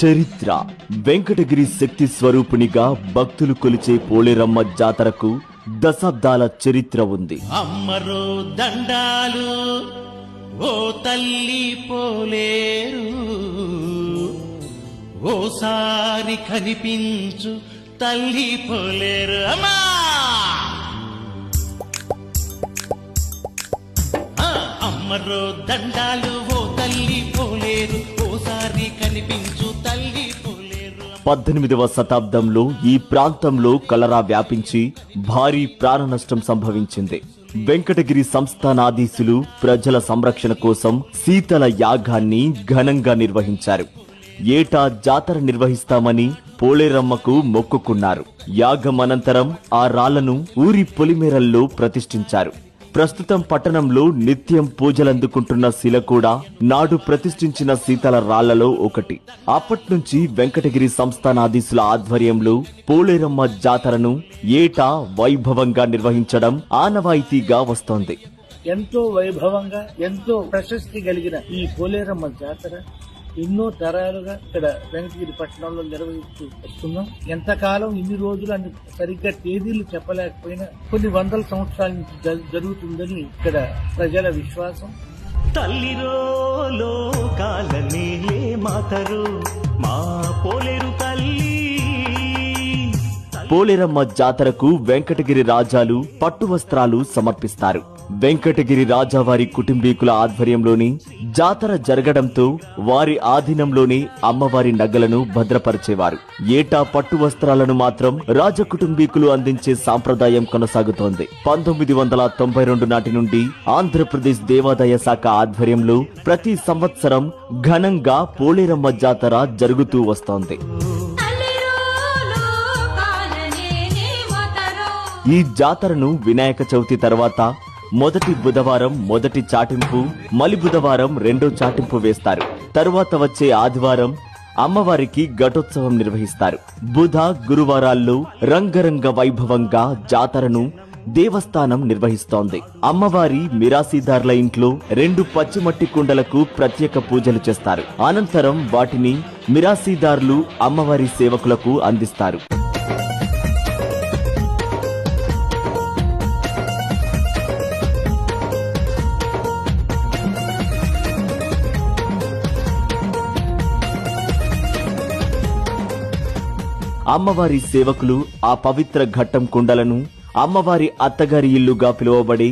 చరిత్ర వెంకటగిరి శక్తి స్వరూపునిగా భక్తులు కొలిచే పోలేరమ్మ జాతరకు దశాబ్దాల చరిత్ర ఉంది. అమ్మరో దండాలు ఓ తల్లి పోలేరు, ఓసారి కనిపించు తల్లి పోలేరు. అమ్మా అమ్మరో దండాలు ఓ తల్లి పోలేరు, ఓసారి కనిపించు తల్లి పోలేరు. 18వ శతాబ్దంలో ఈ ప్రాంతంలో కలరా వ్యాపించి భారీ ప్రాణ నష్టం సంభవించింది. వెంకటగిరి సంస్థానాధీశులు ప్రజల సంరక్షణ కోసం శీతల యాగాన్ని ఘనంగా నిర్వహించారు. ఏటా జాతర నిర్వహిస్తామని పోలేరమ్మకు మొక్కుకున్నారు. యాగం అనంతరం ఆ రాళ్లను ఊరి పొలిమేరల్లో ప్రతిష్ఠించారు. ప్రస్తుతం పట్టణంలో నిత్యం పూజలందుకుంటున్న శిల కూడా నాడు ప్రతిష్ఠించిన శీతల రాళ్లలో ఒకటి. అప్పట్నుంచి వెంకటగిరి సంస్థానాధీశుల ఆధ్వర్యంలో పోలేరమ్మ జాతరను ఏటా వైభవంగా నిర్వహించడం ఆనవాయితీగా వస్తోంది. ఎంతో వైభవంగా ఎంతో ప్రశస్తి కలిగిన ఈ పోలేరమ్మ జాతర ఎన్నో తరాలుగా ఇక్కడ వెంకటగిరి పట్టణంలో నిర్వహిస్తూ వస్తున్నాం. ఎంతకాలం ఇన్ని రోజులు అని సరిగ్గా తేదీలు చెప్పలేకపోయినా కొన్ని వందల సంవత్సరాల నుంచి జరుగుతుందని ఇక్కడ ప్రజల విశ్వాసం. తల్లిరో లోకాలనే మాతరు మా పోలేరు తల్లి. పోలేరమ్మ జాతరకు వెంకటగిరి రాజాలు పట్టు వస్త్రాలు సమర్పిస్తారు. వెంకటగిరి రాజావారి కుటుంబీకుల ఆధ్వర్యంలోని జాతర జరగడంతో వారి ఆధీనంలోని అమ్మవారి నగలను భద్రపరిచేవారు. ఏటా పట్టు వస్త్రాలను మాత్రం రాజ కుటుంబీకులు అందించే సాంప్రదాయం కొనసాగుతోంది. 1992 నాటి నుండి ఆంధ్రప్రదేశ్ దేవాదాయ శాఖ ఆధ్వర్యంలో ప్రతి సంవత్సరం ఘనంగా పోలేరమ్మ జాతర జరుగుతూ వస్తోంది. ఈ జాతరను వినాయక చవితి తర్వాత మొదటి బుధవారం మొదటి చాటింపు, మలి బుధవారం రెండో చాటింపు వేస్తారు. తరువాత వచ్చే ఆదివారం అమ్మవారికి ఘటోత్సవం నిర్వహిస్తారు. బుధ గురువారాల్లో రంగరంగ వైభవంగా జాతరను దేవస్థానం నిర్వహిస్తోంది. అమ్మవారి మిరాసీదార్ల ఇంట్లో 2 పచ్చిమట్టి కుండలకు ప్రత్యేక పూజలు చేస్తారు. అనంతరం వాటిని మిరాసీదార్లు అమ్మవారి సేవకులకు అందిస్తారు. అమ్మవారి సేవకులు ఆ పవిత్ర ఘట్టం కుండలను అమ్మవారి అత్తగారి ఇల్లుగా పిలువబడే